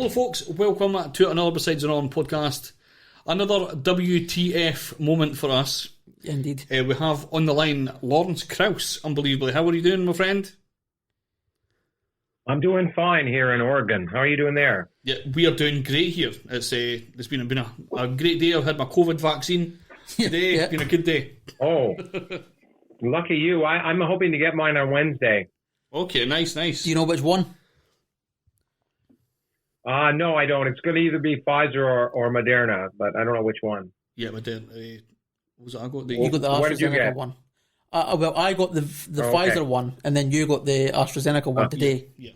Hello folks, welcome to another Besides the Norm podcast. Another WTF moment for us. Indeed. We have on the line Lawrence Krauss, unbelievably. How are you doing, my friend? I'm doing fine here in Oregon. How are you doing there? Yeah, we are doing great here. It's been a great day. I've had my COVID vaccine today. It's been a good day. Oh, lucky you. I'm hoping to get mine on Wednesday. Okay, nice. Do you know which one? No, I don't. It's going to either be Pfizer or Moderna, but I don't know which one. Yeah, Moderna. What was it I got? You got the AstraZeneca one. Well, I got the Pfizer one, and then you got the AstraZeneca one today. Yeah.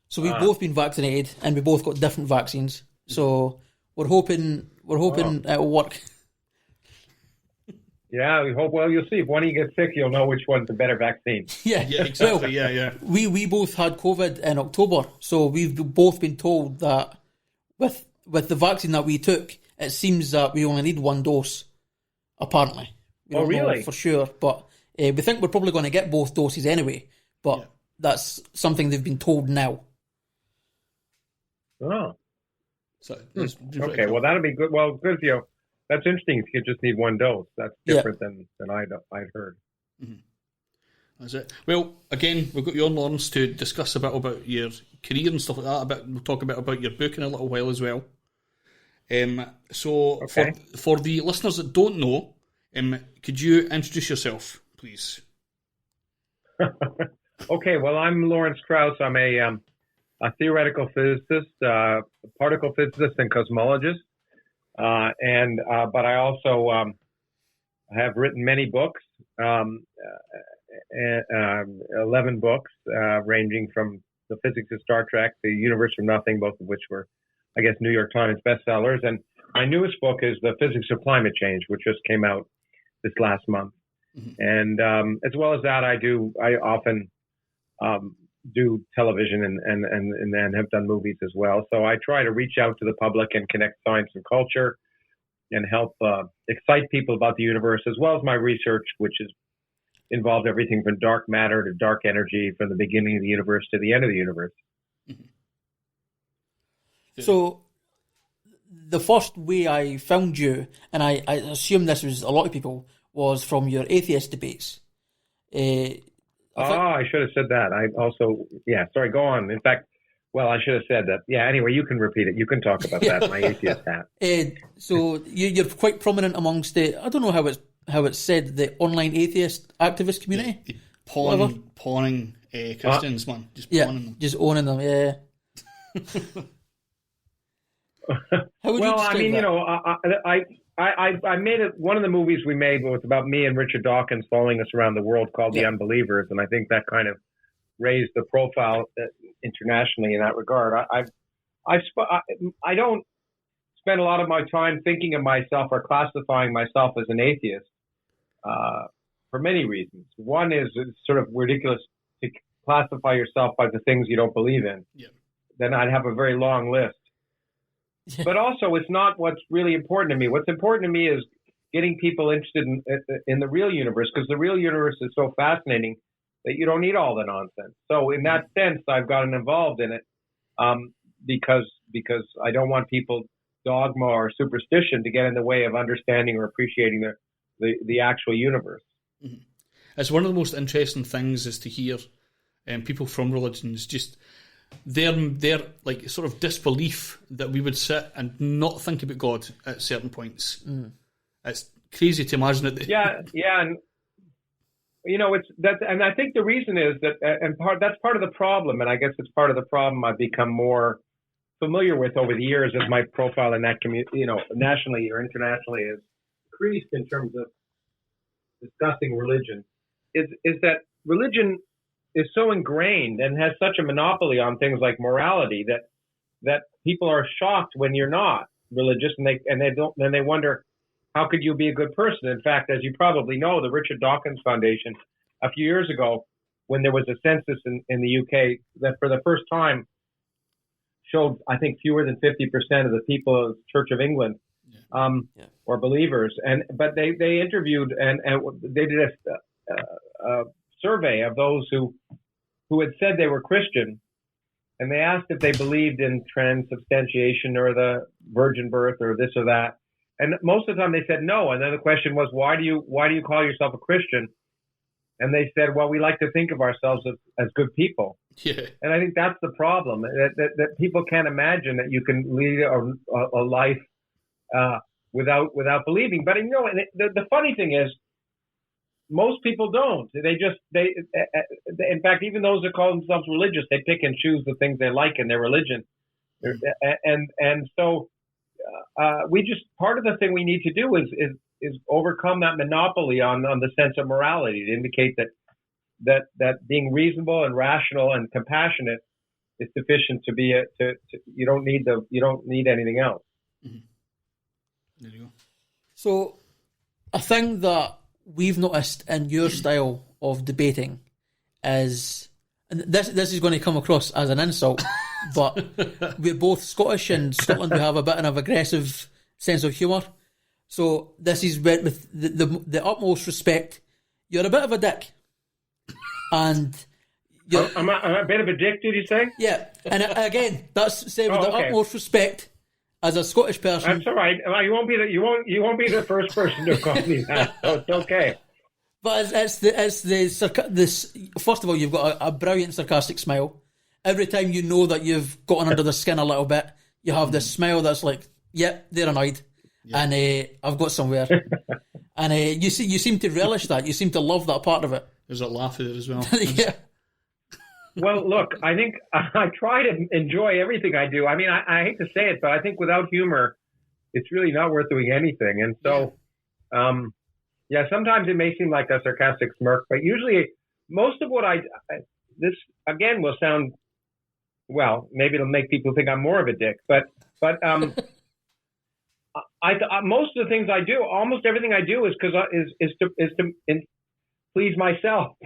So we've both been vaccinated, and we both got different vaccines. So we're hoping it'll work. Yeah, we hope. Well, you'll see. If one of you gets sick, you'll know which one's the better vaccine. Yeah, exactly. Well, yeah. We both had COVID in October, so we've both been told that with the vaccine that we took, it seems that we only need one dose. Apparently, we don't know for sure, but we think we're probably going to get both doses anyway. But that's something they've been told now. Oh, so, okay. Well, that'll be good. Well, good for you. That's interesting. If you just need one dose, that's different than I'd heard. Mm-hmm. That's it. Well, again, we've got you on, Lawrence, to discuss a bit about your career and stuff like that. We'll talk a bit about your book in a little while as well. For the listeners that don't know, could you introduce yourself, please? Okay. Well, I'm Lawrence Krauss. I'm a theoretical physicist, particle physicist, and cosmologist. But I also have written many books, 11 books, ranging from the physics of Star Trek to Universe from Nothing, both of which were, I guess, New York Times bestsellers. And my newest book is The Physics of Climate Change, which just came out this last month. Mm-hmm. And as well as that, I often do television and have done movies as well. So I try to reach out to the public and connect science and culture and help excite people about the universe, as well as my research, which is involved everything from dark matter to dark energy, from the beginning of the universe to the end of the universe. Mm-hmm. So the first way I found you, and I assume this was a lot of people, was from your atheist debates. I should have said that. I also, sorry, go on. In fact, I should have said that. Yeah, anyway, you can repeat it. You can talk about that, my atheist hat. So you're quite prominent amongst the, I don't know how it's said, the online atheist activist community? Pawning Christians, man. Just pawning them. Just owning them, yeah. How would you describe that? I made it. One of the movies we made was about me and Richard Dawkins following us around the world, called The Unbelievers, and I think that kind of raised the profile internationally in that regard. I don't spend a lot of my time thinking of myself or classifying myself as an atheist for many reasons. One is it's sort of ridiculous to classify yourself by the things you don't believe in. Yeah. Then I'd have a very long list. But also, it's not what's really important to me. What's important to me is getting people interested in the real universe, because the real universe is so fascinating that you don't need all the nonsense. So in that sense, I've gotten involved in it because I don't want people, dogma or superstition, to get in the way of understanding or appreciating the actual universe. Mm-hmm. It's one of the most interesting things is to hear people from religions just their like sort of disbelief that we would sit and not think about God at certain points. Mm. It's crazy to imagine it. And it's that, and I think the reason is that, and that's part of the problem, and I guess it's part of the problem I've become more familiar with over the years as my profile in that community, nationally or internationally, has increased in terms of discussing religion. Is that religion is so ingrained and has such a monopoly on things like morality that people are shocked when you're not religious, and they wonder, how could you be a good person? In fact, as you probably know, the Richard Dawkins Foundation, a few years ago, when there was a census in the UK, that for the first time showed, I think, fewer than 50% of the people of the Church of England or believers, but they interviewed and they did a survey of those who had said they were Christian, and they asked if they believed in transubstantiation or the virgin birth or this or that. And most of the time they said no. And then the question was, why do you call yourself a Christian? And they said, well, we like to think of ourselves as good people. Yeah. And I think that's the problem, that people can't imagine that you can lead a life without believing. But the funny thing is, most people don't. In fact, even those that call themselves religious, they pick and choose the things they like in their religion. And so we just, part of the thing we need to do is overcome that monopoly on the sense of morality, to indicate that being reasonable and rational and compassionate is sufficient to be you don't need anything else. Mm-hmm. There you go. So a thing that we've noticed in your style of debating is, and this is going to come across as an insult, but we're both Scottish, and Scotland we have a bit of an aggressive sense of humour. So this is with the utmost respect. You're a bit of a dick, and I'm a bit of a dick. Did you say? Yeah, and again, that's said with the utmost respect as a Scottish person. That's all right. You won't be the first person to call me that. So it's okay. But this. First of all, you've got a brilliant sarcastic smile. Every time you know that you've gotten under the skin a little bit, you have this smile that's like, "Yep, they're annoyed." Yeah. And I've got somewhere. And you seem to relish that. You seem to love that part of it. There's a laugh at it as well. Yeah. Well, look, I think I try to enjoy everything I do. I mean, I hate to say it, but I think without humor, it's really not worth doing anything. And so, sometimes it may seem like a sarcastic smirk, but usually most of what this again will sound, well, maybe it'll make people think I'm more of a dick, but most of the things I do, almost everything I do is to please myself.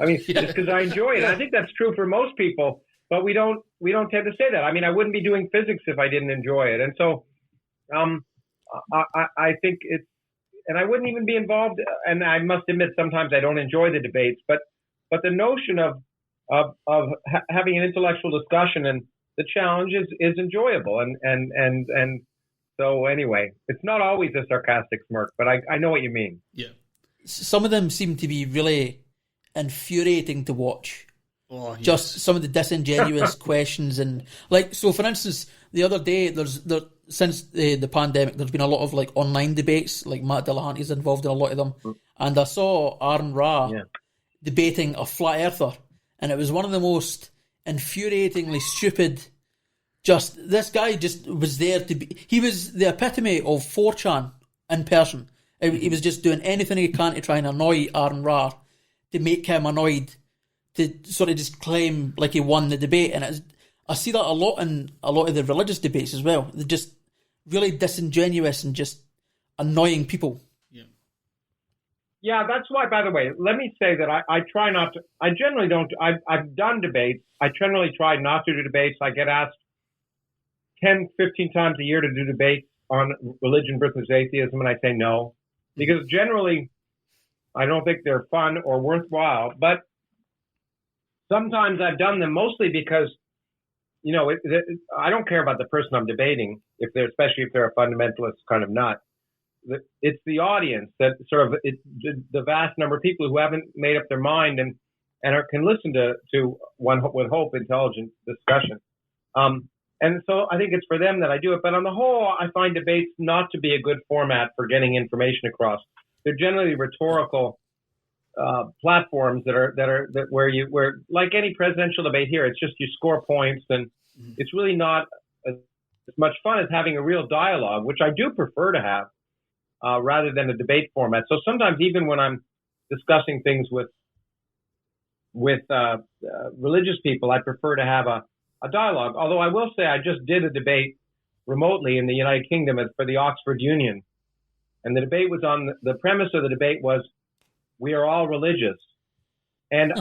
I mean, it's because I enjoy it. I think that's true for most people, but we don't tend to say that. I mean, I wouldn't be doing physics if I didn't enjoy it. And so, I think it's, and I wouldn't even be involved. And I must admit, sometimes I don't enjoy the debates, but the notion of having an intellectual discussion and the challenge is enjoyable. And so anyway, it's not always a sarcastic smirk, but I know what you mean. Yeah. Some of them seem to be really infuriating to watch. Oh, yes. Just some of the disingenuous questions, and like, so for instance, the other day since the pandemic, there's been a lot of like online debates, like Matt Delahanty's involved in a lot of them, and I saw Aaron Ra debating a flat earther, and it was one of the most infuriatingly stupid. Just this guy just was there to be. He was the epitome of 4chan in person. He was just doing anything he can to try and annoy Aaron Ra, to make him annoyed, to sort of just claim like he won the debate. And I see that a lot in a lot of the religious debates as well. They're just really disingenuous and just annoying people. Yeah, that's why, by the way, let me say that I try not to, I generally don't, I've done debates. I generally try not to do debates. I get asked 10, 15 times a year to do debates on religion versus atheism, and I say no. Because generally, I don't think they're fun or worthwhile. But sometimes I've done them mostly because, I don't care about the person I'm debating, especially if they're a fundamentalist kind of nut. It's the audience that the vast number of people who haven't made up their mind and can listen to one with hope, intelligent discussion. And so I think it's for them that I do it. But on the whole, I find debates not to be a good format for getting information across. They're generally rhetorical platforms where like any presidential debate here, it's just you score points, and it's really not as much fun as having a real dialogue, which I do prefer to have rather than a debate format. So sometimes even when I'm discussing things with religious people, I prefer to have a dialogue. Although I will say I just did a debate remotely in the United Kingdom for the Oxford Union. And the debate was the premise of the debate was, we are all religious. And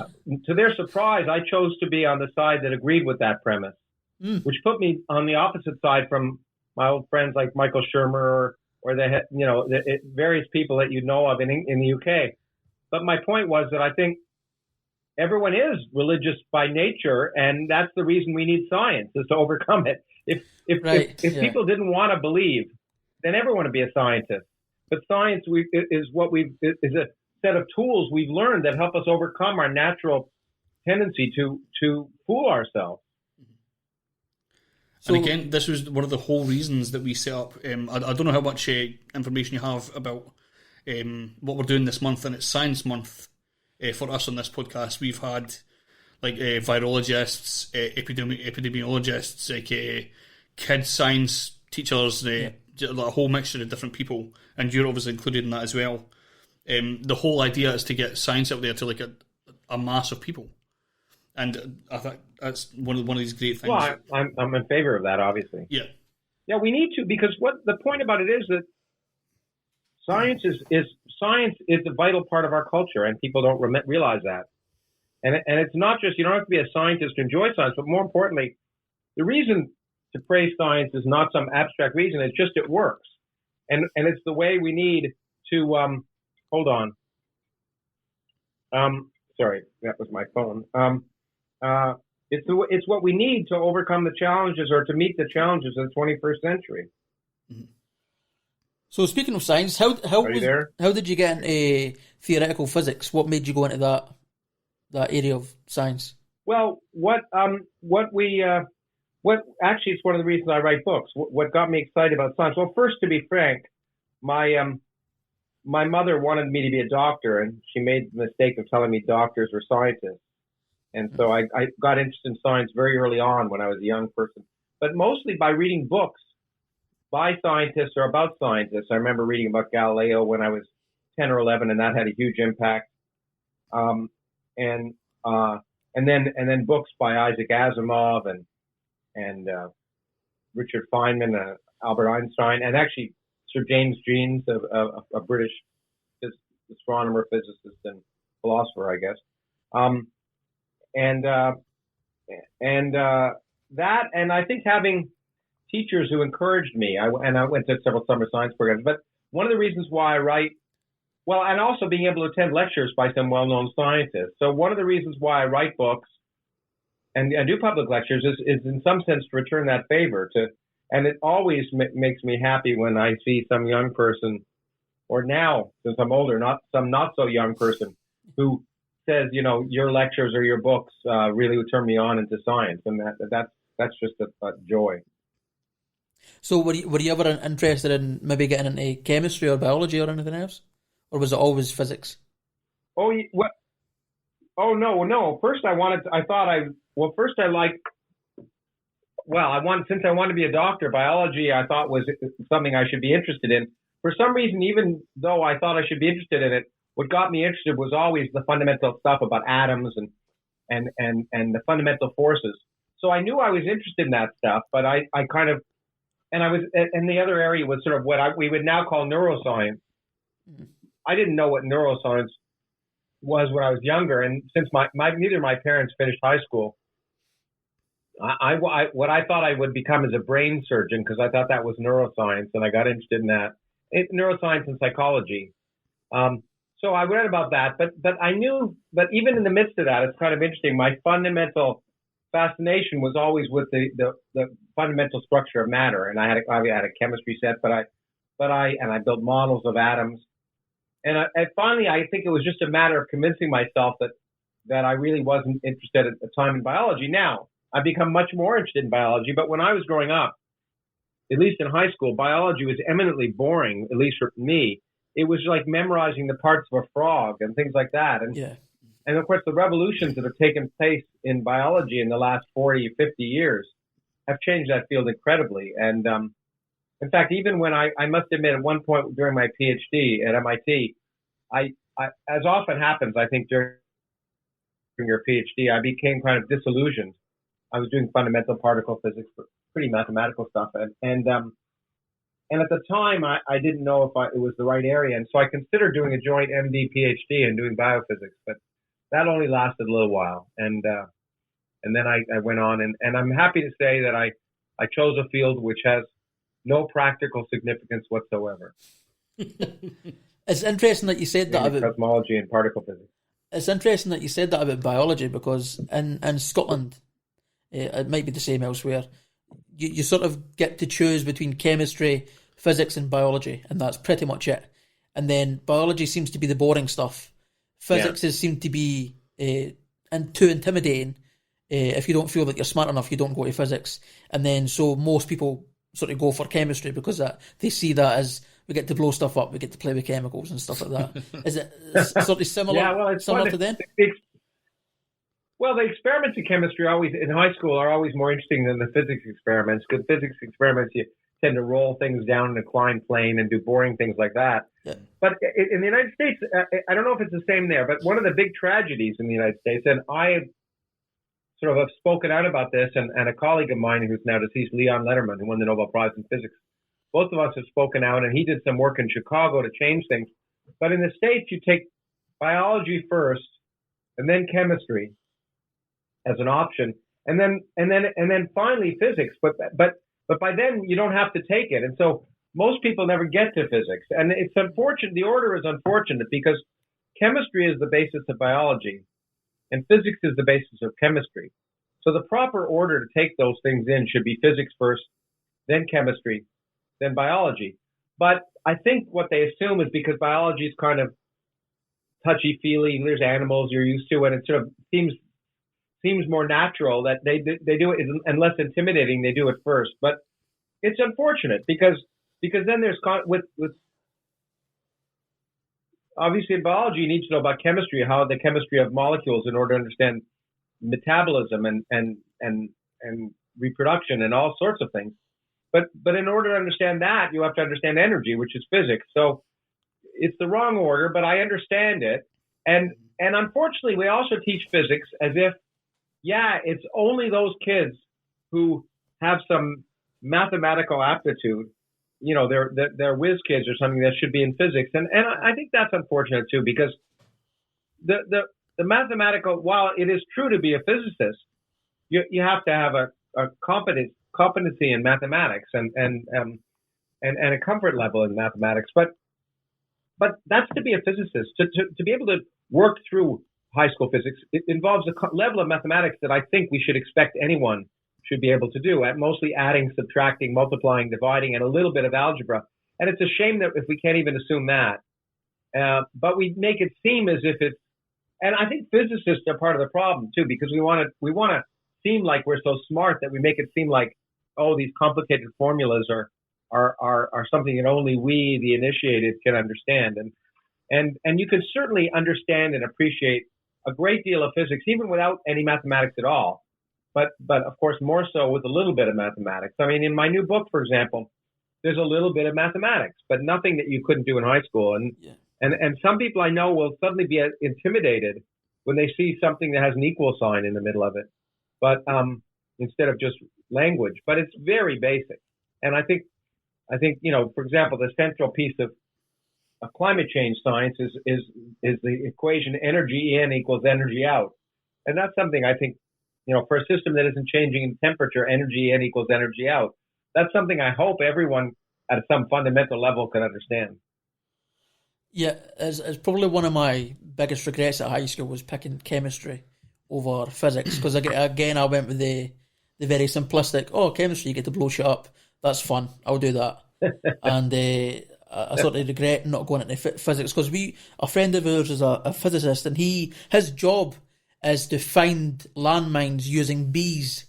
to their surprise, I chose to be on the side that agreed with that premise, which put me on the opposite side from my old friends like Michael Shermer or the various people that you know of in the UK. But my point was that I think everyone is religious by nature, and that's the reason we need science, is to overcome it. If people didn't want to believe, then everyone would be a scientist. But science is a set of tools we've learned that help us overcome our natural tendency to fool ourselves. And again, this was one of the whole reasons that we set up. I don't know how much information you have about what we're doing this month, and it's Science Month for us on this podcast. We've had like virologists, epidemiologists, like kids science teachers, a whole mixture of different people, and Europe was included in that as well. The whole idea is to get science out there to like a mass of people. And I think that's one of these great things. Well, I'm in favor of that, obviously. Yeah, we need to, because what the point about it is that science is a vital part of our culture, and people don't realize that. And it's not just, you don't have to be a scientist to enjoy science, but more importantly, the reason to praise science is not some abstract reason. It's just it works, and it's the way we need to. Hold on. Sorry, that was my phone. It's what we need to overcome the challenges, or to meet the challenges of the 21st century. So speaking of science, how did you get into theoretical physics? What made you go into that area of science? Well, actually, it's one of the reasons I write books. What got me excited about science? Well, first, to be frank, my mother wanted me to be a doctor, and she made the mistake of telling me doctors were scientists. And so I got interested in science very early on when I was a young person, but mostly by reading books by scientists or about scientists. I remember reading about Galileo when I was 10 or 11, and that had a huge impact. And then books by Isaac Asimov and Richard Feynman, Albert Einstein, and actually Sir James Jeans, a British astronomer, physicist, and philosopher, I guess. And I think having teachers who encouraged me, I went to several summer science programs, but one of the reasons why I write, well, and also being able to attend lectures by some well-known scientists. So one of the reasons why I write books and I do public lectures is in some sense to return that favor and it always makes me happy when I see some young person, or now, since I'm older, some not so young person who says, your lectures or your books really would turn me on into science, and that's just a joy. So were you ever interested in maybe getting into chemistry or biology or anything else, or was it always physics? Oh, what? Oh no. First, since I wanted to be a doctor, biology I thought was something I should be interested in. For some reason, even though I thought I should be interested in it, what got me interested was always the fundamental stuff about atoms and the fundamental forces. So I knew I was interested in that stuff, but I kind of, and the other area was sort of what we would now call neuroscience. I didn't know what neuroscience was when I was younger, and since neither of my parents finished high school, what I thought I would become is a brain surgeon, because I thought that was neuroscience, and I got interested in that. Neuroscience and psychology. So I read about that, but I knew, but even in the midst of that, it's kind of interesting. My fundamental fascination was always with the fundamental structure of matter, and I had a chemistry set, but I built models of atoms, and finally I think it was just a matter of convincing myself that I really wasn't interested at the time in biology. Now I've become much more interested in biology, but when I was growing up, at least in high school, biology was eminently boring, at least for me. It was like memorizing the parts of a frog and things like that. And of course, the revolutions that have taken place in biology in the last 40 or 50 years have changed that field incredibly. And in fact, even when I must admit, at one point during my PhD at MIT, I as often happens, I think during your PhD, I became kind of disillusioned. I was doing fundamental particle physics, pretty mathematical stuff, and at the time, I didn't know if it was the right area, and so I considered doing a joint MD PhD and doing biophysics, but that only lasted a little while, and then I went on, and I'm happy to say that I chose a field which has no practical significance whatsoever. It's interesting that you said that about cosmology and particle physics. It's interesting that you said that about biology, because in Scotland, it might be the same elsewhere, you sort of get to choose between chemistry, physics and biology, and that's pretty much it. And then biology seems to be the boring stuff. Physics seem to be and too intimidating. If you don't feel that you're smart enough, you don't go to physics. And then so most people sort of go for chemistry because they see that as we get to blow stuff up, we get to play with chemicals and stuff like that. Is it sort of similar, similar to them? Well, the experiments in chemistry in high school are always more interesting than the physics experiments, because physics experiments, you tend to roll things down an inclined plane and do boring things like that. Yeah. But in the United States, I don't know if it's the same there, but one of the big tragedies in the United States, and I sort of have spoken out about this, and a colleague of mine who's now deceased, Leon Letterman, who won the Nobel Prize in Physics, both of us have spoken out, and he did some work in Chicago to change things. But in the States, you take biology first, and then chemistry as an option, and then finally physics. But by then you don't have to take it, and so most people never get to physics. And it's unfortunate. The order is unfortunate because chemistry is the basis of biology, and physics is the basis of chemistry. So the proper order to take those things in should be physics first, then chemistry, then biology. But I think what they assume is because biology is kind of touchy-feely, there's animals you're used to, and it sort of seems more natural that they do it, and less intimidating, they do it first. But it's unfortunate because then there's with obviously in biology you need to know about chemistry, how the chemistry of molecules in order to understand metabolism and reproduction and all sorts of things. But in order to understand that, you have to understand energy, which is physics. So it's the wrong order, but I understand it. And unfortunately, we also teach physics as if, it's only those kids who have some mathematical aptitude, they're whiz kids or something, that should be in physics. And I think that's unfortunate too, because the mathematical, while it is true to be a physicist, you have to have a competency in mathematics and a comfort level in mathematics. But that's to be a physicist. To be able to work through high school physics, it involves a level of mathematics that I think we should expect anyone should be able to do, at mostly adding, subtracting, multiplying, dividing, and a little bit of algebra. And it's a shame that if we can't even assume that. But we make it seem as if it's, and I think physicists are part of the problem too, because we want to seem like we're so smart that we make it seem like, these complicated formulas are something that only we, the initiated, can understand. And you can certainly understand and appreciate a great deal of physics, even without any mathematics at all. But of course, more so with a little bit of mathematics. I mean, in my new book, for example, there's a little bit of mathematics, but nothing that you couldn't do in high school. And some people I know will suddenly be intimidated when they see something that has an equal sign in the middle of it, but instead of just language. But it's very basic. And I think for example, the central piece of climate change science is the equation energy in equals energy out. And that's something I think, for a system that isn't changing in temperature, energy in equals energy out. That's something I hope everyone at some fundamental level can understand. Yeah, as probably one of my biggest regrets at high school was picking chemistry over physics, because again I went with the very simplistic, chemistry, you get to blow shit up, that's fun, I'll do that. And I sort of regret not going into physics, because a friend of ours is a physicist, and his job is to find landmines using bees.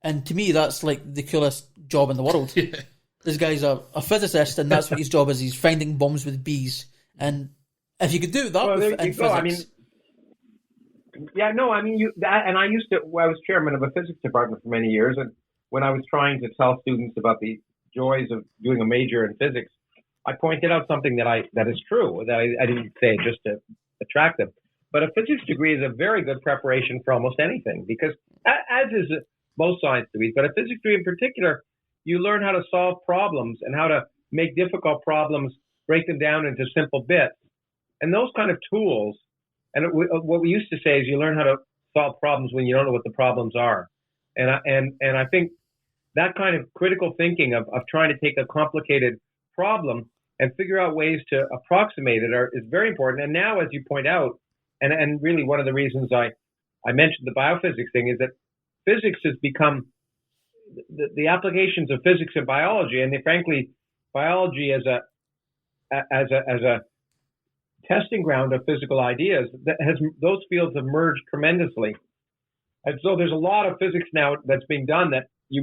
And to me, that's like the coolest job in the world. Yeah. This guy's a physicist, and that's what his job is. He's finding bombs with bees. And if you could do that in physics... I was chairman of a physics department for many years, and when I was trying to tell students about the joys of doing a major in physics, I pointed out something that is true, that I didn't say just to attract them. But a physics degree is a very good preparation for almost anything, because as is most science degrees, but a physics degree in particular, you learn how to solve problems and how to make difficult problems, break them down into simple bits. And those kind of tools, and what we used to say is you learn how to solve problems when you don't know what the problems are. And I think that kind of critical thinking of trying to take a complicated problem and figure out ways to approximate it is very important. And now, as you point out, and really one of the reasons I mentioned the biophysics thing is that physics has become the applications of physics and biology, and frankly, biology as a testing ground of physical ideas, those fields have merged tremendously. And so there's a lot of physics now that's being done that you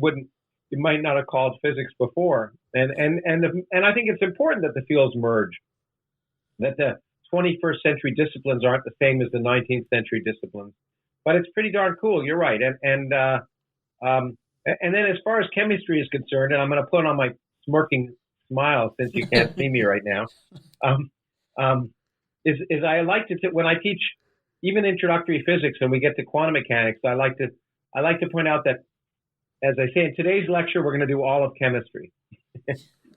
might not have called physics before. And I think it's important that the fields merge, that the 21st century disciplines aren't the same as the 19th century disciplines. But it's pretty darn cool. You're right. And then as far as chemistry is concerned, and I'm going to put on my smirking smile since you can't see me right now, is I like to when I teach even introductory physics and we get to quantum mechanics, I like to point out that, as I say in today's lecture, we're going to do all of chemistry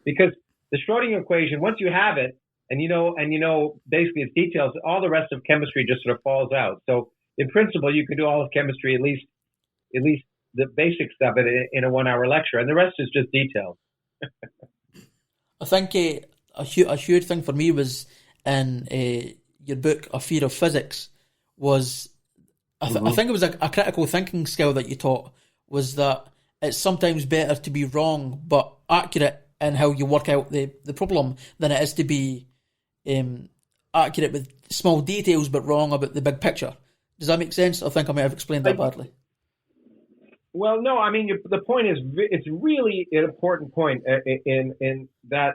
because the Schrödinger equation, once you have it and you know basically its details, all the rest of chemistry just sort of falls out. So in principle, you can do all of chemistry, at least the basics of it in a 1 hour lecture, and the rest is just details. I think a huge thing for me was in your book, A Fear of Physics, was I think it was a critical thinking skill that you taught, was that it's sometimes better to be wrong but accurate in how you work out the problem than it is to be accurate with small details but wrong about the big picture. Does that make sense? I think I might have explained that badly. Well, no, I mean, the point is, it's really an important point in that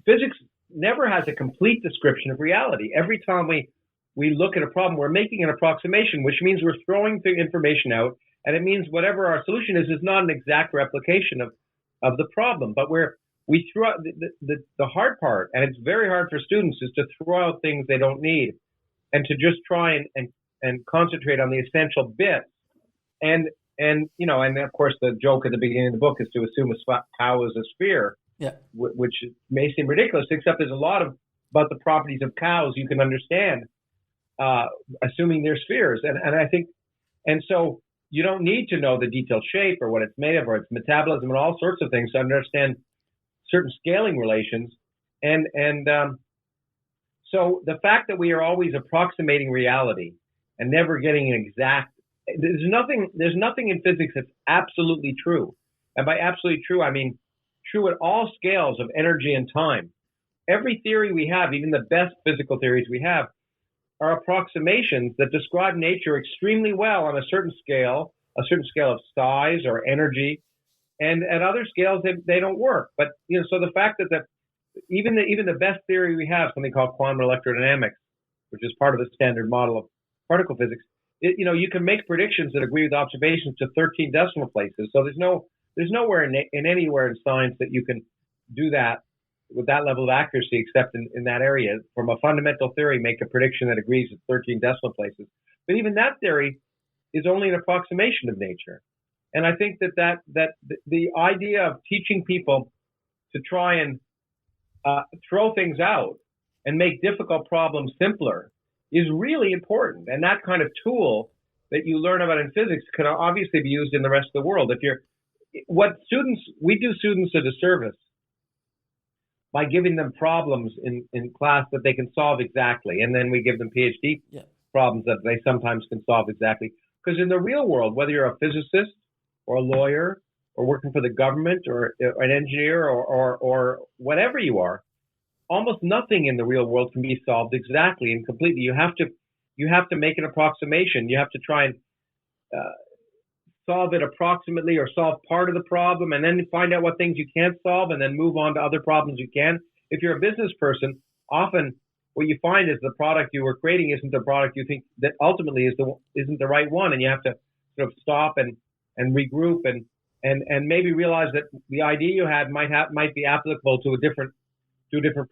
physics never has a complete description of reality. Every time we look at a problem, we're making an approximation, which means we're throwing the information out, and it means whatever our solution is not an exact replication of the problem. But we throw out the hard part, and it's very hard for students, is to throw out things they don't need and to just try and concentrate on the essential bits. And of course the joke at the beginning of the book is to assume a cow is a sphere, which may seem ridiculous, except there's a lot about the properties of cows you can understand, assuming they're spheres. And I think, and so you don't need to know the detailed shape or what it's made of or its metabolism and all sorts of things to understand certain scaling relations. So the fact that we are always approximating reality and never getting an exact, there's nothing in physics that's absolutely true. And by absolutely true, I mean true at all scales of energy and time. Every theory we have, even the best physical theories we have, are approximations that describe nature extremely well on a certain scale of size or energy, and at other scales they don't work. But so the fact that even the best theory we have, something called quantum electrodynamics, which is part of the standard model of particle physics, you can make predictions that agree with observations to 13 decimal places. So there's nowhere in anywhere in science that you can do that with that level of accuracy, except in that area. From a fundamental theory, make a prediction that agrees with 13 decimal places. But even that theory is only an approximation of nature. And I think that the idea of teaching people to try and throw things out and make difficult problems simpler is really important. And that kind of tool that you learn about in physics can obviously be used in the rest of the world. We do students a disservice by giving them problems in class that they can solve exactly. And then we give them PhD problems that they sometimes can solve exactly. Because in the real world, whether you're a physicist or a lawyer or working for the government or an engineer or whatever you are, almost nothing in the real world can be solved exactly and completely. You have to make an approximation. You have to try and solve it approximately or solve part of the problem and then find out what things you can't solve and then move on to other problems you can. If you're a business person, often what you find is the product you were creating isn't the product you think that ultimately isn't the right one, and you have to sort of stop and regroup and maybe realize that the idea you had might be applicable to a different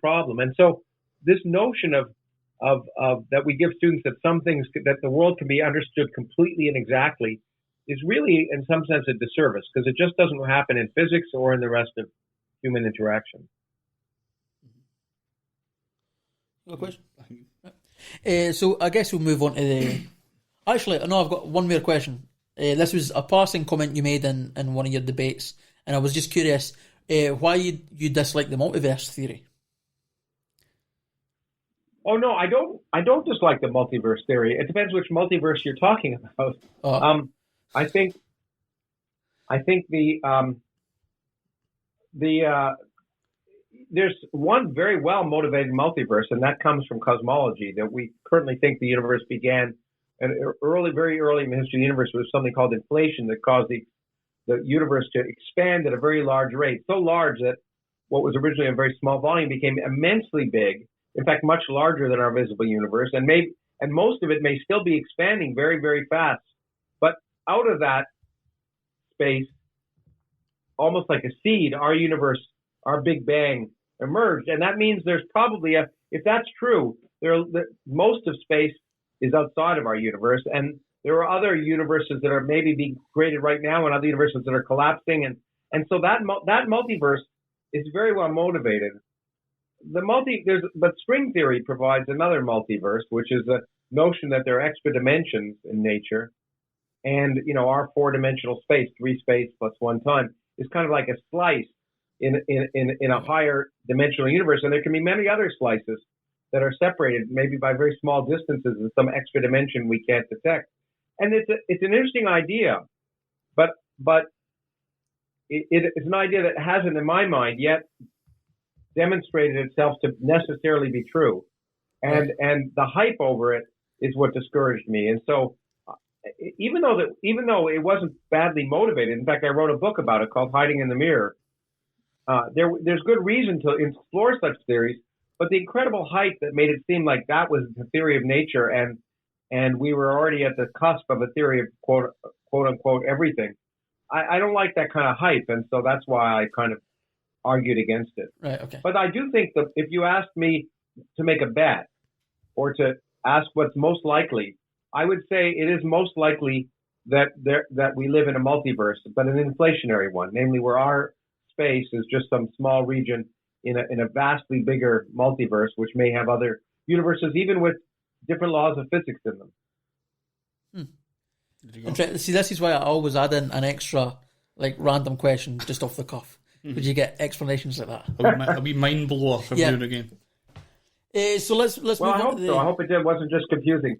problem. And so this notion of that we give students that some things that the world can be understood completely and exactly is really in some sense a disservice, because it just doesn't happen in physics or in the rest of human interaction. No question. So I guess we'll move on to the... Actually, no, I've got one more question. This was a passing comment you made in one of your debates, and I was just curious why you dislike the multiverse theory. Well, the multiverse theory is a Oh no, I don't. I don't dislike the multiverse theory. It depends which multiverse you're talking about. I think there's one very well motivated multiverse, and that comes from cosmology. That we currently think the universe began, and very early in the history of the universe was something called inflation that caused the universe to expand at a very large rate, so large that what was originally a very small volume became immensely big. In fact, much larger than our visible universe, and most of it may still be expanding very, very fast. But out of that space, almost like a seed, our universe, our Big Bang emerged, and that means there's probably if that's true, most of space is outside of our universe, and there are other universes that are maybe being created right now, and other universes that are collapsing, and so that multiverse is very well motivated. But string theory provides another multiverse, which is the notion that there are extra dimensions in nature, and our four-dimensional space, 3 space plus 1 time, is kind of like a slice in a higher dimensional universe, and there can be many other slices that are separated maybe by very small distances in some extra dimension we can't detect. And it's an interesting idea, but it's an idea that hasn't, in my mind, yet demonstrated itself to necessarily be true, and the hype over it is what discouraged me. And so, even though it wasn't badly motivated, in fact, I wrote a book about it called "Hiding in the Mirror." There's good reason to explore such theories, but the incredible hype that made it seem like that was the theory of nature, and we were already at the cusp of a theory of quote unquote everything. I don't like that kind of hype, and so that's why I kind of argued against it. Right. Okay. But I do think that if you asked me to make a bet or to ask what's most likely, I would say it is most likely that we live in a multiverse, but an inflationary one, namely where our space is just some small region in a vastly bigger multiverse, which may have other universes, even with different laws of physics in them. See, this is why I always add in an extra, random question just off the cuff. Would you get explanations like that? A wee mind blower from here again. So let's move on. I hope so. I hope it wasn't just confusing.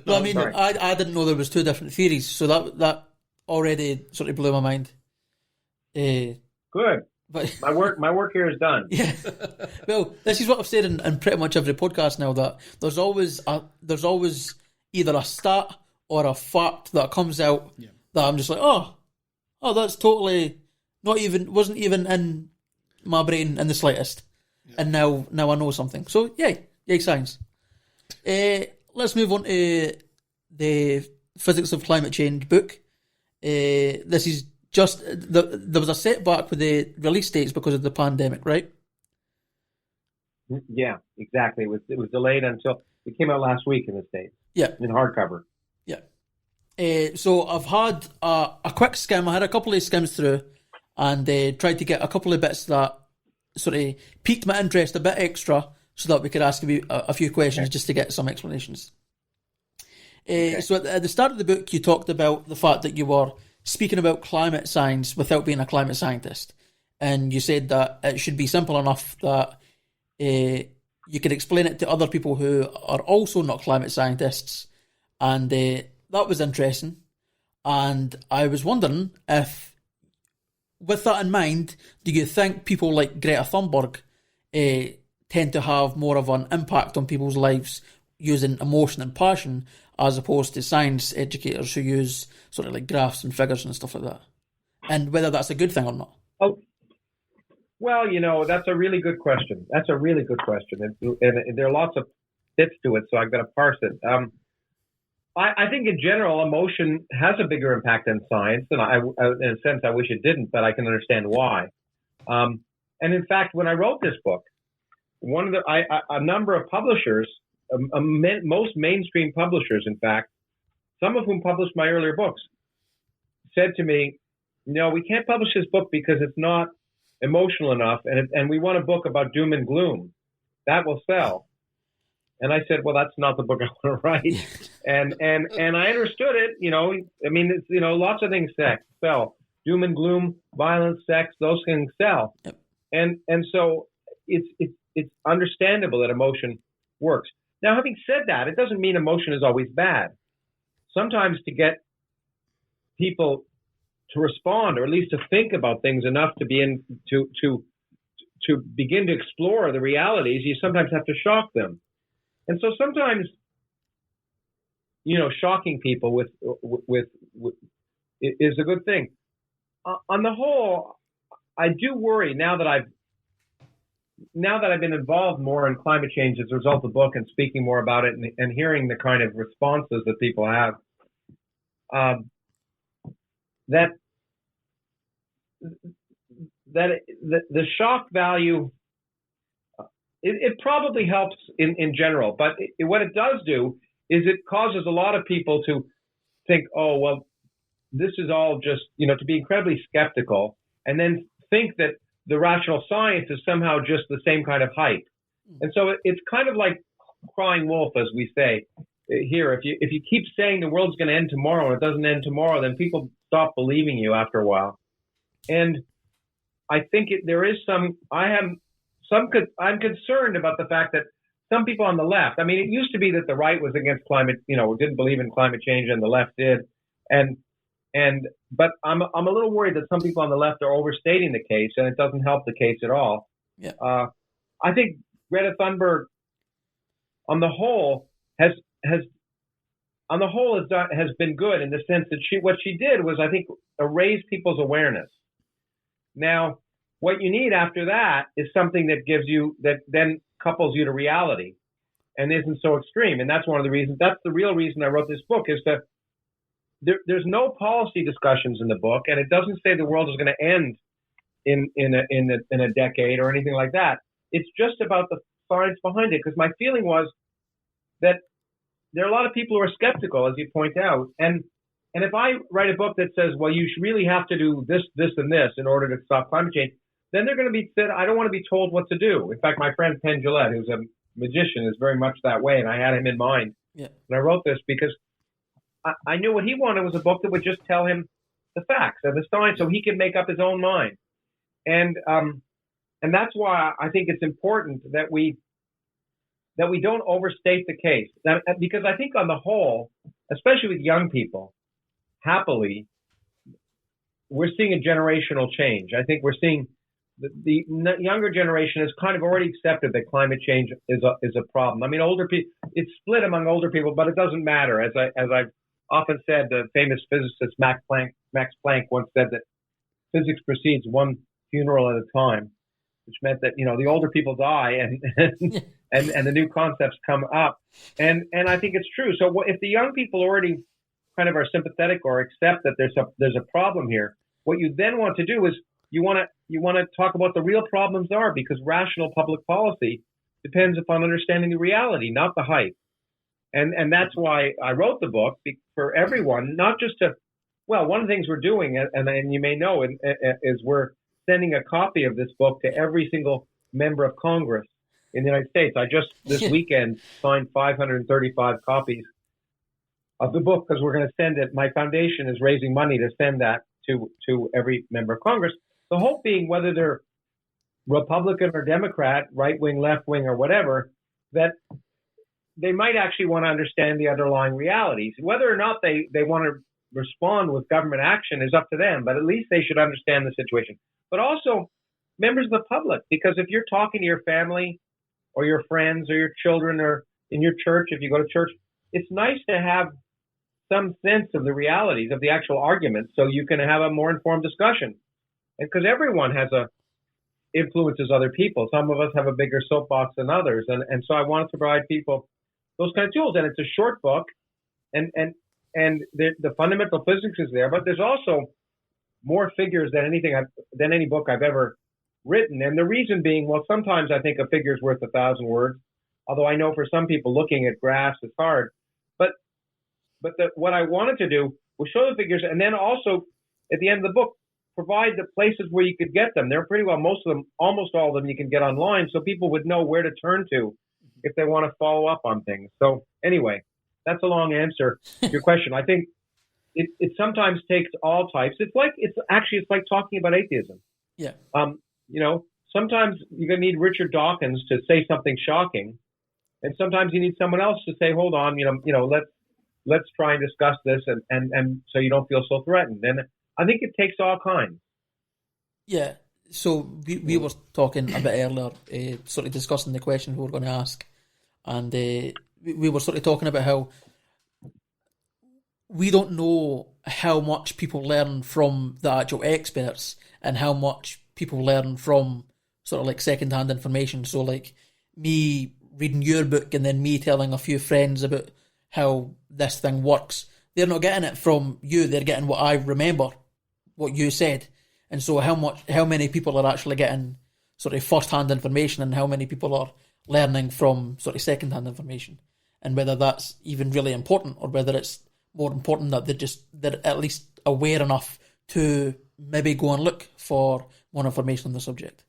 Well, I mean, I didn't know there was 2 different theories, so that already sort of blew my mind. Good. But my work here is done. Yeah. Well, this is what I've said in pretty much every podcast now, that there's always either a stat or a fact that comes out that I'm just like, oh, that's totally wasn't even in my brain in the slightest, and now I know something. So yay science. Let's move on to the Physics of Climate Change book. This is just there was a setback with the release dates because of the pandemic, right? Yeah, exactly. It was delayed until it came out last week in the States. Yeah, in hardcover. Yeah. So I've had a quick skim. I had a couple of skims through, and tried to get a couple of bits that sort of piqued my interest a bit extra, so that we could ask a few questions just to get some explanations. So at the start of the book, you talked about the fact that you were speaking about climate science without being a climate scientist, and you said that it should be simple enough that you could explain it to other people who are also not climate scientists, and that was interesting. And I was wondering if, with that in mind, do you think people like Greta Thunberg tend to have more of an impact on people's lives using emotion and passion, as opposed to science educators who use sort of like graphs and figures and stuff like that? And whether that's a good thing or not? Oh, well, that's a really good question. And there are lots of bits to it, so I've got to parse it. I think in general, emotion has a bigger impact than science, and in a sense, I wish it didn't, but I can understand why. And in fact, when I wrote this book, a number of publishers, most mainstream publishers, in fact, some of whom published my earlier books, said to me, "No, we can't publish this book because it's not emotional enough, and we want a book about doom and gloom. That will sell." And I said, "Well, that's not the book I want to write." And I understood it. I mean, it's, lots of things sell. Doom and gloom, violence, sex, those things sell. Yep. And so it's understandable that emotion works. Now, having said that, it doesn't mean emotion is always bad. Sometimes to get people to respond, or at least to think about things enough to begin to explore the realities, you sometimes have to shock them. And so sometimes, shocking people with is a good thing. On the whole, I do worry now that I've been involved more in climate change as a result of the book and speaking more about it and hearing the kind of responses that people have, that the shock value, it probably helps in general, but what it does do is it causes a lot of people to think, oh, well, this is all just, to be incredibly skeptical, and then think that the rational science is somehow just the same kind of hype. And so it's kind of like crying wolf, as we say here. If you keep saying the world's going to end tomorrow and it doesn't end tomorrow, then people stop believing you after a while. And I think I'm concerned about the fact that some people on the left, I mean, it used to be that the right was against climate, didn't believe in climate change, and the left did. But I'm a little worried that some people on the left are overstating the case, and it doesn't help the case at all. Yeah. I think Greta Thunberg, on the whole, has been good in the sense that what she did was, I think, raise people's awareness. Now, what you need after that is something that then couples you to reality and isn't so extreme. And that's one of the reasons. That's the real reason I wrote this book, is that there's no policy discussions in the book, and it doesn't say the world is going to end in a decade or anything like that. It's just about the science behind it. Because my feeling was that there are a lot of people who are skeptical, as you point out, and if I write a book that says, well, you really have to do this, this, and this in order to stop climate change, then they're going to be said, I don't want to be told what to do. In fact, my friend Penn Jillette, who's a magician, is very much that way, and I had him in mind. Yeah. And I wrote this because I knew what he wanted was a book that would just tell him the facts and the science, so he could make up his own mind. And that's why I think it's important that we don't overstate the case. Because I think on the whole, especially with young people, happily, we're seeing a generational change. I think we're seeing the younger generation has kind of already accepted that climate change is a problem. I mean, older people, it's split among older people, but it doesn't matter. As I've often said, the famous physicist Max Planck once said that physics proceeds one funeral at a time, which meant that the older people die and the new concepts come up, and I think it's true. So if the young people already kind of are sympathetic or accept that there's a problem here, what you then want to do is you want to talk about the real problems are, because rational public policy depends upon understanding the reality, not the hype. And that's why I wrote the book, for everyone, not just to, well, one of the things we're doing, and you may know, is we're sending a copy of this book to every single member of Congress in the United States. I just this weekend signed 535 copies of the book, because we're going to send it. My foundation is raising money to send that to every member of Congress. The hope being, whether they're Republican or Democrat, right wing, left wing, or whatever, that they might actually want to understand the underlying realities. Whether or not they want to respond with government action is up to them, but at least they should understand the situation. But also members of the public, because if you're talking to your family or your friends or your children or in your church, if you go to church, it's nice to have some sense of the realities of the actual arguments, so you can have a more informed discussion. And because everyone influences other people. Some of us have a bigger soapbox than others. And so I wanted to provide people those kind of tools. And it's a short book, and the fundamental physics is there, but there's also more figures than any book I've ever written. And the reason being, well, sometimes I think a figure's worth 1,000 words, although I know for some people looking at graphs is hard. But what I wanted to do was show the figures, and then also at the end of the book, provide the places where you could get them. They're pretty well, almost all of them you can get online, so people would know where to turn to if they want to follow up on things. So anyway, that's a long answer to your question. I think it sometimes takes all types. It's like talking about atheism. Yeah. Sometimes you're going to need Richard Dawkins to say something shocking, And sometimes you need someone else to say, hold on, let's try and discuss this, and so you don't feel so threatened. And I think it takes all kinds. Yeah. So we were talking a bit earlier, sort of discussing the question we were going to ask, and we were sort of talking about how we don't know how much people learn from the actual experts and how much people learn from sort of like secondhand information. So like me reading your book and then me telling a few friends about how this thing works. They're not getting it from you, they're getting what I remember, what you said. And so how many people are actually getting sort of first-hand information and how many people are learning from sort of second-hand information, and whether that's even really important or whether it's more important that they're at least aware enough to maybe go and look for more information on the subject.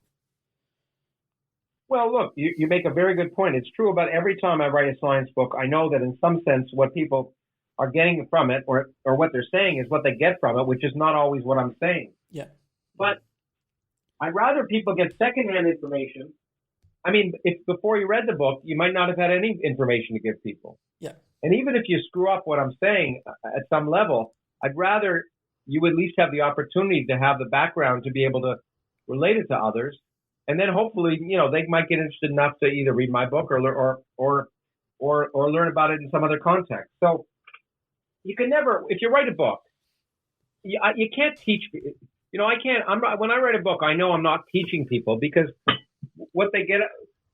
Well, look, you make a very good point. It's true about every time I write a science book, I know that in some sense what people are getting from it or what they're saying is what they get from it, which is not always what I'm saying. Yeah. But I'd rather people get secondhand information. I mean, if before you read the book, you might not have had any information to give people. Yeah. And even if you screw up what I'm saying at some level, I'd rather you at least have the opportunity to have the background to be able to relate it to others. And then hopefully, they might get interested enough to either read my book or learn about it in some other context. So you can never, if you write a book, you can't teach. I can't. When I write a book, I know I'm not teaching people because what they get,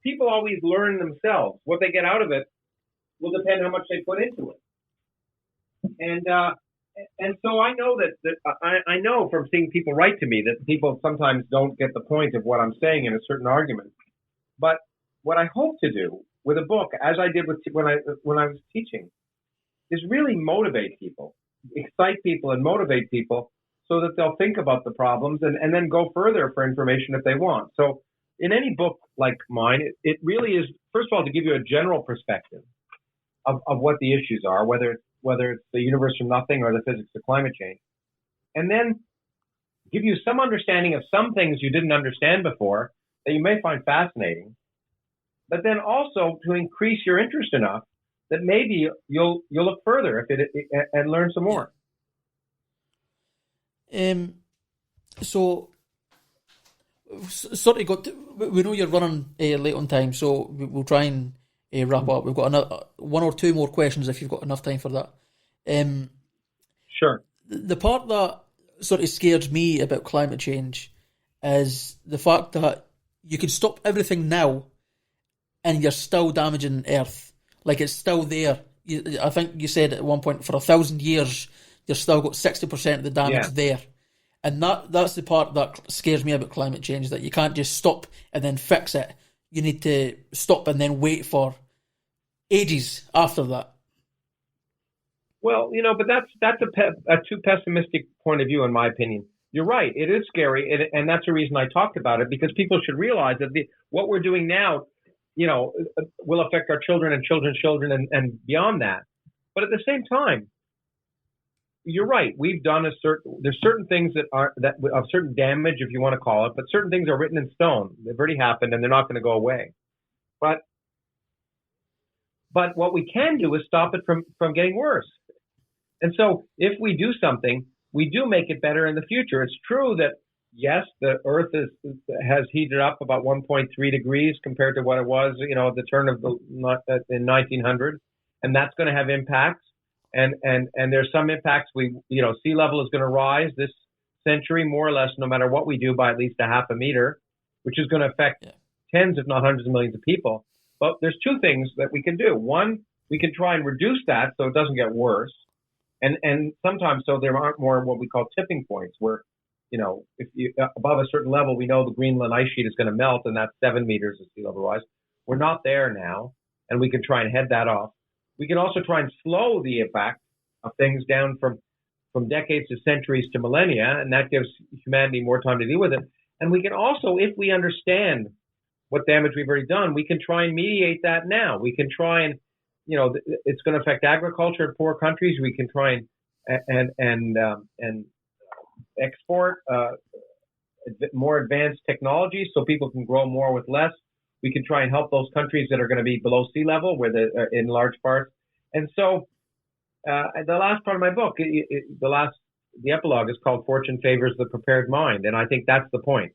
people always learn themselves. What they get out of it will depend how much they put into it. And so I know that I know from seeing people write to me that people sometimes don't get the point of what I'm saying in a certain argument. But what I hope to do with a book, as I did when I was teaching, is really motivate people, excite people and motivate people so that they'll think about the problems and then go further for information if they want. So in any book like mine, it really is, first of all, to give you a general perspective of what the issues are, whether it's the universe from nothing or the physics of climate change, and then give you some understanding of some things you didn't understand before that you may find fascinating, but then also to increase your interest enough that maybe you'll look further and learn some more. So sort of we know you're running late on time, so we'll try and wrap up. We've got another one or two more questions if you've got enough time for that. Sure. The part that sort of scares me about climate change is the fact that you can stop everything now and you're still damaging Earth. Like it's still there. I think you said at one point for 1,000 years you've still got 60% of the damage there. And that's the part that scares me about climate change, that you can't just stop and then fix it. You need to stop and then wait for ages after that. Well, but that's a too pessimistic point of view, in my opinion. You're right. It is scary, and that's the reason I talked about it, because people should realize that what we're doing now, will affect our children and children's children and beyond that. But at the same time, you're right. We've done there's certain things that of certain damage, if you want to call it, but certain things are written in stone. They've already happened and they're not going to go away. But what we can do is stop it from getting worse. And so if we do something, we do make it better in the future. It's true that, yes, the Earth has heated up about 1.3 degrees compared to what it was, at the turn of in 1900, and that's going to have impacts. And there's some impacts. Sea level is going to rise this century more or less, no matter what we do, by at least a half a meter, which is going to affect tens, if not hundreds of millions of people. But there's two things that we can do. One, we can try and reduce that so it doesn't get worse. And sometimes so there aren't more what we call tipping points where, if you above a certain level, we know the Greenland ice sheet is going to melt, and that's 7 meters of sea level rise. We're not there now, and we can try and head that off. We can also try and slow the effect of things down from decades to centuries to millennia, and that gives humanity more time to deal with it. And we can also, if we understand what damage we've already done, we can try and mediate that now. We can try and, it's going to affect agriculture in poor countries. We can try and export more advanced technologies so people can grow more with less. We can try and help those countries that are going to be below sea level, in large parts. And so, the last part of my book, the epilogue is called "Fortune Favors the Prepared Mind," and I think that's the point.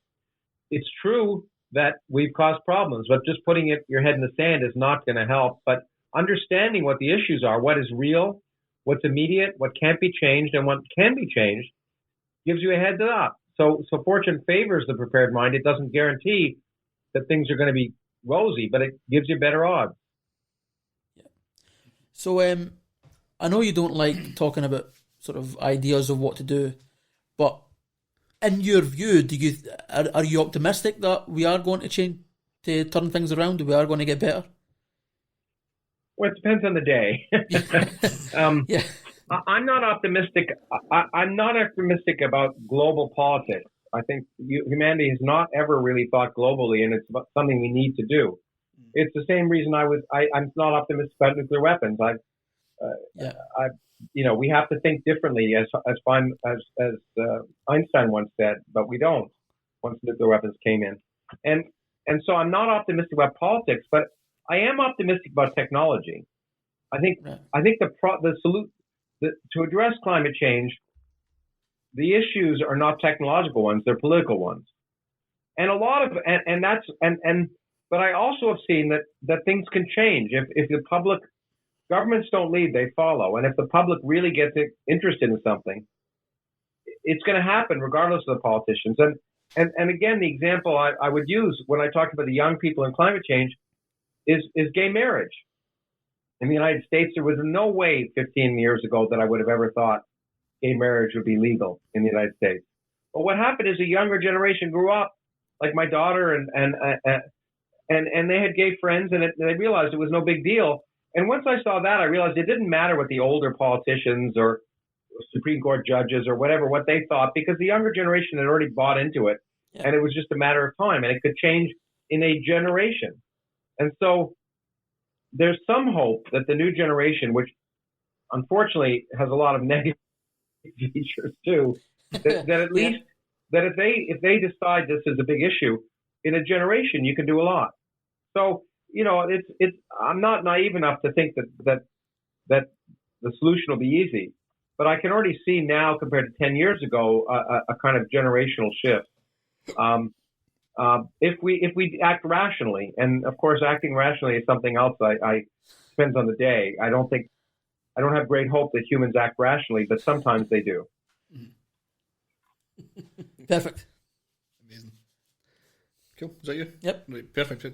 It's true that we've caused problems, but just putting your head in the sand is not going to help. But understanding what the issues are, what is real, what's immediate, what can't be changed, and what can be changed, gives you a heads up. So fortune favors the prepared mind. It doesn't guarantee that things are going to be rosy, but it gives you better odds. Yeah. So I know you don't like talking about sort of ideas of what to do, but in your view, are you optimistic that we are going to change, to turn things around, we are going to get better? Well, it depends on the day. Yeah. I'm not optimistic. I'm not optimistic about global politics. I think humanity has not ever really thought globally, and it's something we need to do. It's the same reason I'm not optimistic about nuclear weapons. We have to think differently, as Einstein once said, but we don't. Once nuclear weapons came in, and so I'm not optimistic about politics, but I am optimistic about technology. I think to address climate change, the issues are not technological ones; they're political ones, and a lot of But I also have seen that things can change if the public. Governments don't lead, they follow. And if the public really gets interested in something, it's going to happen regardless of the politicians. And again, the example I would use when I talk about the young people and climate change is gay marriage. In the United States, there was no way 15 years ago that I would have ever thought gay marriage would be legal in the United States. But what happened is a younger generation grew up, like my daughter, and they had gay friends, and they realized it was no big deal. And once I saw that, I realized it didn't matter what the older politicians or Supreme Court judges or whatever, what they thought, because the younger generation had already bought into it. Yeah. And it was just a matter of time, and it could change in a generation. And so there's some hope that the new generation, which unfortunately has a lot of negative features too, that at least that if they decide this is a big issue, in a generation you can do a lot. So I'm not naive enough to think that the solution will be easy, but I can already see now compared to 10 years ago a kind of generational shift. If we act rationally, and of course acting rationally is something else. I depends on the day. I don't have great hope that humans act rationally, but sometimes they do. Perfect. Amazing. Cool. Is that you? Yep. Right, perfect.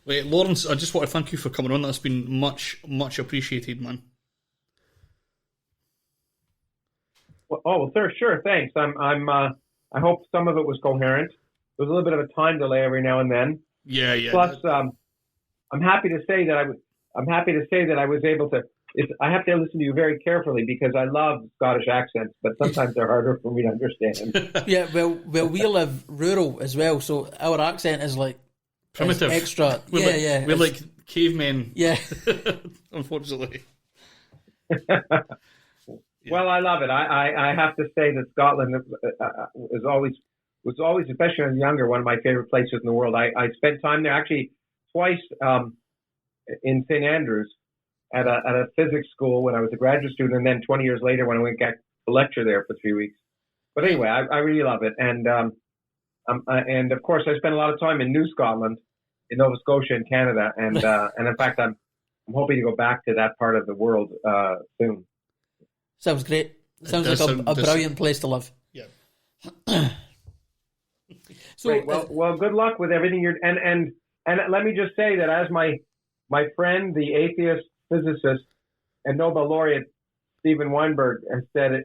Wait, Lawrence, I just want to thank you for coming on. That's been much, much appreciated, man. Well, sure, thanks. I hope some of it was coherent. There was a little bit of a time delay every now and then. Yeah. Plus, I'm happy to say that I was able to. I have to listen to you very carefully because I love Scottish accents, but sometimes they're harder for me to understand. Yeah, well, we live rural as well, so our accent is like primitive, extra. We're like cavemen. Yeah, unfortunately. Well, I love it. I have to say that Scotland was always, especially when I was younger, one of my favorite places in the world. I spent time there actually twice in St. Andrews at a physics school when I was a graduate student, and then 20 years later when I went back to lecture there for 3 weeks. But anyway, I really love it, and of course I spent a lot of time in New Scotland, in Nova Scotia, in Canada, and in fact I'm hoping to go back to that part of the world soon. Sounds great. Sounds like a brilliant place to live. Yeah. So great. Well, good luck with everything you're and let me just say that as my friend, the atheist physicist and Nobel laureate Steven Weinberg has said,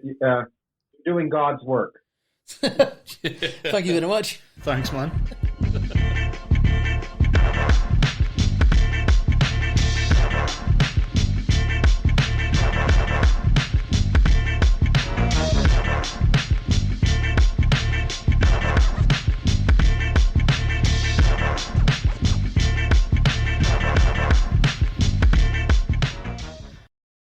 doing God's work. Thank you very much. Thanks, man.